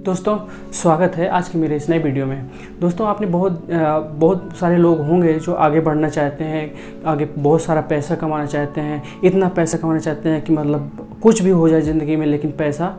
दोस्तों स्वागत है आज की मेरे इस नए वीडियो में। दोस्तों आपने बहुत सारे लोग होंगे जो आगे बढ़ना चाहते हैं, आगे बहुत सारा पैसा कमाना चाहते हैं, इतना पैसा कमाना चाहते हैं कि मतलब कुछ भी हो जाए ज़िंदगी में लेकिन पैसा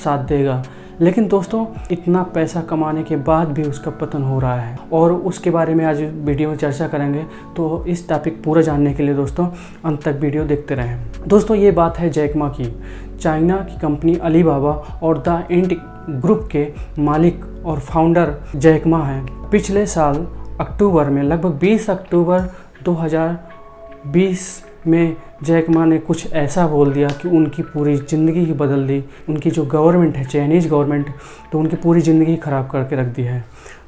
साथ देगा। लेकिन दोस्तों इतना पैसा कमाने के बाद भी उसका पतन हो रहा है और उसके बारे में आज वीडियो में चर्चा करेंगे। तो इस टॉपिक पूरा जानने के लिए दोस्तों अंत तक वीडियो देखते रहें। दोस्तों ये बात है जैक मा की। चाइना की कंपनी अलीबाबा और द एंट ग्रुप के मालिक और फाउंडर जैक मा हैं। पिछले साल अक्टूबर में लगभग 20 अक्टूबर 2020 में जैक मा ने कुछ ऐसा बोल दिया कि उनकी पूरी ज़िंदगी ही बदल दी। उनकी जो गवर्नमेंट है चाइनीज़ गवर्नमेंट, तो उनकी पूरी ज़िंदगी ख़राब करके रख दी है।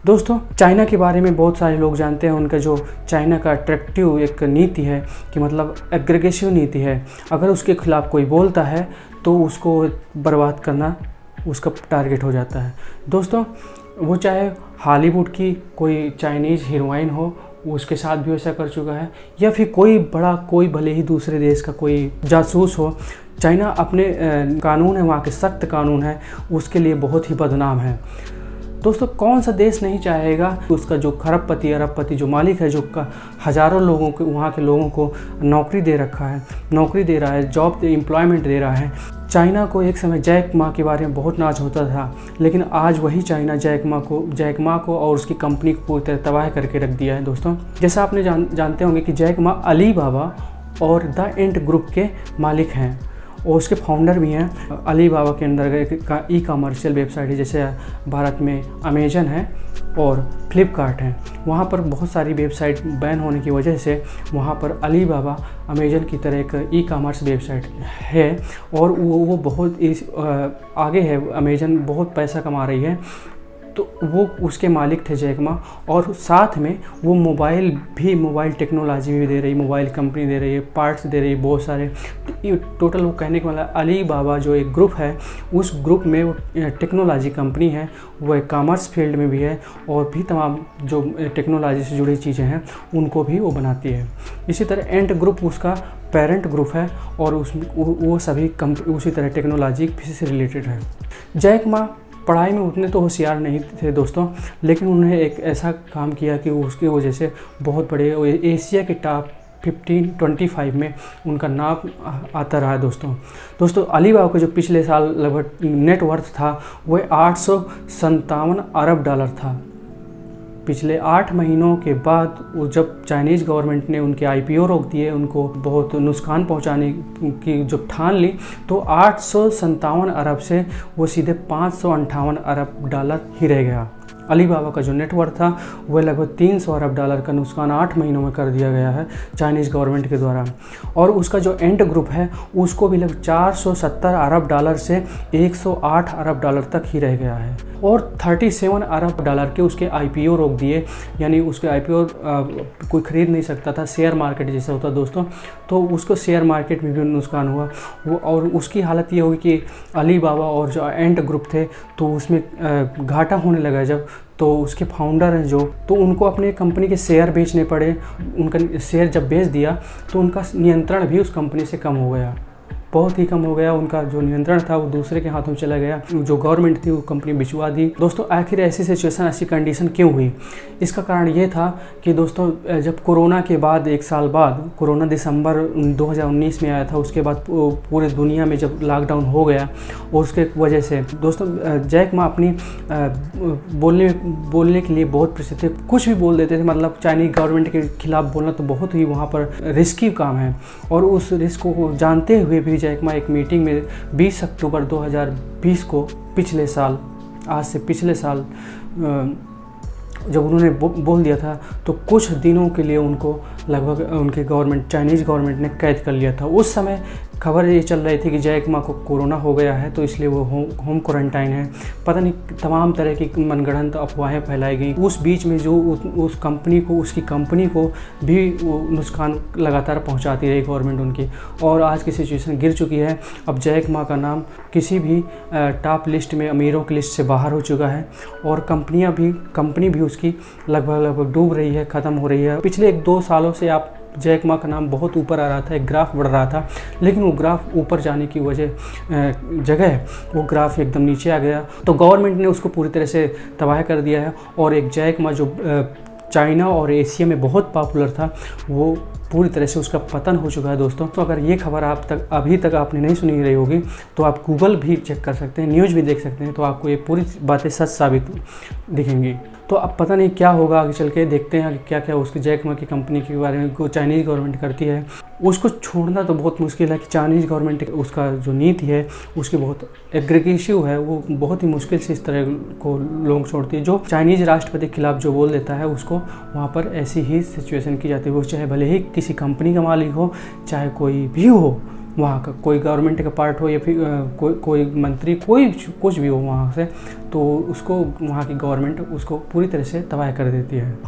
दोस्तों चाइना के बारे में बहुत सारे लोग जानते हैं। उनका जो चाइना का अट्रैक्टिव एक नीति है कि मतलब एग्रेसिव नीति है। अगर उसके खिलाफ़ कोई बोलता है तो उसको बर्बाद करना उसका टारगेट हो जाता है। दोस्तों वो चाहे हॉलीवुड की कोई चाइनीज़ हीरोइन हो, उसके साथ भी वैसा कर चुका है, या फिर कोई भले ही दूसरे देश का कोई जासूस हो। चाइना अपने कानून है, वहाँ के सख्त कानून है, उसके लिए बहुत ही बदनाम है। दोस्तों कौन सा देश नहीं चाहेगा उसका जो खरबपति अरबपति जो मालिक है, जो हज़ारों लोगों को, वहाँ के लोगों को नौकरी दे रखा है, नौकरी दे रहा है, जॉब एम्प्लॉयमेंट दे रहा है। चाइना को एक समय जैक मा के बारे में बहुत नाज होता था, लेकिन आज वही चाइना जैक मा को और उसकी कंपनी को पूरी तरह तबाह करके रख दिया है। दोस्तों जैसा आपने जानते होंगे कि जैक मा अलीबाबा और द एंट ग्रुप के मालिक हैं और उसके फाउंडर भी हैं। अलीबाबा के अंदर का ई कमर्शियल वेबसाइट है, जैसे भारत में अमेजन है और फ्लिपकार्ट है। वहाँ पर बहुत सारी वेबसाइट बैन होने की वजह से वहाँ पर अलीबाबा अमेजन की तरह एक ई कॉमर्स वेबसाइट है और वो बहुत आगे है। अमेजन बहुत पैसा कमा रही है, तो वो उसके मालिक थे जैक मा। और साथ में वो मोबाइल टेक्नोलॉजी भी दे रही, मोबाइल कंपनी दे रही है, पार्ट्स दे रही है बहुत सारे। टोटल वो कहने का मतलब अलीबाबा जो एक ग्रुप है, उस ग्रुप में वो टेक्नोलॉजी कंपनी है, वो कॉमर्स फील्ड में भी है और भी तमाम जो टेक्नोलॉजी से जुड़ी चीज़ें हैं उनको भी वो बनाती है। इसी तरह एंट ग्रुप उसका पेरेंट ग्रुप है और वो सभी उसी तरह टेक्नोलॉजी से रिलेटेड है। जैक मा पढ़ाई में उतने तो होशियार नहीं थे दोस्तों, लेकिन उन्होंने एक ऐसा काम किया कि उसकी वजह से बहुत बड़े एशिया के टॉप 25 में उनका नाम आता रहा है। दोस्तों अलीबाबा का जो पिछले साल लगभग नेट वर्थ था वह 857 अरब डॉलर था। पिछले 8 महीनों के बाद वो जब चाइनीज़ गवर्नमेंट ने उनके IPO रोक दिए, उनको बहुत नुकसान पहुंचाने की जब ठान ली, तो 857 अरब से वो सीधे 558 अरब डॉलर ही रह गया। अलीबाबा का जो नेटवर्थ था वह लगभग 300 अरब डॉलर का नुकसान 8 महीनों में कर दिया गया है चाइनीज़ गवर्नमेंट के द्वारा। और उसका जो एंट ग्रुप है उसको भी लगभग 470 अरब डॉलर से 108 अरब डॉलर तक ही रह गया है। और 37 अरब डॉलर के उसके IPO रोक दिए, यानी उसके IPO कोई ख़रीद नहीं सकता था, शेयर मार्केट जैसा होता दोस्तों, तो उसको शेयर मार्केट में भी नुकसान हुआ वो। और उसकी हालत ये हुई कि अलीबाबा और जो एंट ग्रुप थे तो उसमें घाटा होने लगा जब, तो उसके फाउंडर हैं जो, तो उनको अपने कंपनी के शेयर बेचने पड़े। उनका शेयर जब बेच दिया तो उनका नियंत्रण भी उस कंपनी से कम हो गया, बहुत ही कम हो गया। उनका जो नियंत्रण था वो दूसरे के हाथों में चला गया, जो गवर्नमेंट थी वो कंपनी बिचवा दी। दोस्तों आखिर ऐसी सिचुएशन, ऐसी कंडीशन क्यों हुई? इसका कारण ये था कि दोस्तों जब कोरोना के बाद 1 साल बाद, कोरोना दिसंबर 2019 में आया था, उसके बाद पूरे दुनिया में जब लॉकडाउन हो गया और उसके वजह से दोस्तों जैक मा अपनी बोलने के लिए बहुत प्रसिद्ध थे। कुछ भी बोल देते थे, मतलब चाइनीज़ गवर्नमेंट के खिलाफ बोलना तो बहुत ही वहाँ पर रिस्की काम है। और उस रिस्क को जानते हुए भी जैक मा एक मीटिंग में 20 अक्टूबर 2020 को पिछले साल, आज से पिछले साल जब उन्होंने बोल दिया था, तो कुछ दिनों के लिए उनको लगभग उनके चाइनीज़ गवर्नमेंट ने कैद कर लिया था। उस समय खबर ये चल रही थी कि जैक मा को कोरोना हो गया है, तो इसलिए वो होम क्वारंटाइन है। पता नहीं तमाम तरह की मनगढ़ंत अफवाहें फैलाई गई। उस बीच में जो उसकी कंपनी को भी वो नुकसान लगातार पहुंचाती रही गवर्नमेंट उनकी, और आज की सिचुएशन गिर चुकी है। अब जैक मा का नाम किसी भी टॉप लिस्ट में, अमीरों की लिस्ट से बाहर हो चुका है और कंपनी भी उसकी लगभग डूब रही है, ख़त्म हो रही है। पिछले 1-2 सालों से आप जैक मा का नाम बहुत ऊपर आ रहा था, एक ग्राफ बढ़ रहा था, लेकिन वो ग्राफ ऊपर जाने की जगह वो ग्राफ एकदम नीचे आ गया। तो गवर्नमेंट ने उसको पूरी तरह से तबाह कर दिया है और एक जैक मा जो चाइना और एशिया में बहुत पॉपुलर था वो पूरी तरह से उसका पतन हो चुका है दोस्तों। तो अगर ये खबर अभी तक आपने नहीं सुनी रही होगी तो आप गूगल भी चेक कर सकते हैं, न्यूज़ भी देख सकते हैं, तो आपको ये पूरी बातें सच साबित दिखेंगी। तो अब पता नहीं क्या होगा आगे चल के, देखते हैं कि क्या क्या उसकी जैक मा की कंपनी के बारे में को चाइनीज़ गवर्नमेंट करती है। उसको छोड़ना तो बहुत मुश्किल है कि चाइनीज़ गवर्नमेंट उसका जो नीति है उसकी बहुत एग्रेसिव है, वो बहुत ही मुश्किल से इस तरह को लोग छोड़ती है। जो चाइनीज़ राष्ट्रपति के खिलाफ जो बोल देता है उसको वहाँ पर ऐसी ही सिचुएशन की जाती है, वो चाहे भले ही किसी कंपनी का मालिक हो, चाहे कोई भी हो, वहाँ का कोई गवर्नमेंट का पार्ट हो या फिर कोई मंत्री, कोई कुछ भी हो वहाँ से, तो उसको वहाँ की गवर्नमेंट उसको पूरी तरह से तबाह कर देती है।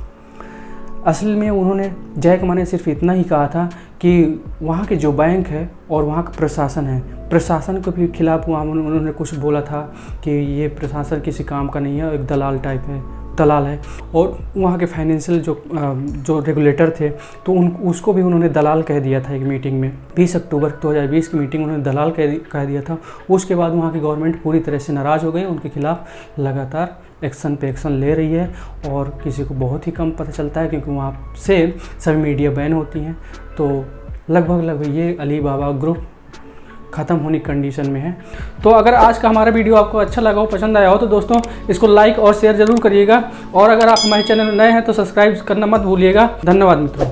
असल में उन्होंने जैक मा ने सिर्फ इतना ही कहा था कि वहाँ के जो बैंक है और वहाँ का प्रशासन है, प्रशासन के भी खिलाफ वहाँ उन्होंने कुछ बोला था कि ये प्रशासन किसी काम का नहीं है, एक दलाल टाइप है, दलाल है। और वहाँ के फाइनेंशियल जो रेगुलेटर थे तो उसको भी उन्होंने दलाल कह दिया था एक मीटिंग में। 20 अक्टूबर 2020 की मीटिंग उन्होंने दलाल कह दिया था। उसके बाद वहाँ की गवर्नमेंट पूरी तरह से नाराज़ हो गई, उनके खिलाफ लगातार एक्शन पे एक्शन ले रही है और किसी को बहुत ही कम पता चलता है क्योंकि वहाँ से सभी मीडिया बैन होती हैं। तो लगभग ये अलीबाबा ग्रुप ख़त्म होने की कंडीशन में है। तो अगर आज का हमारा वीडियो आपको अच्छा लगा हो, पसंद आया हो, तो दोस्तों इसको लाइक और शेयर ज़रूर करिएगा। और अगर आप हमारे चैनल में नए हैं तो सब्सक्राइब करना मत भूलिएगा। धन्यवाद मित्रों।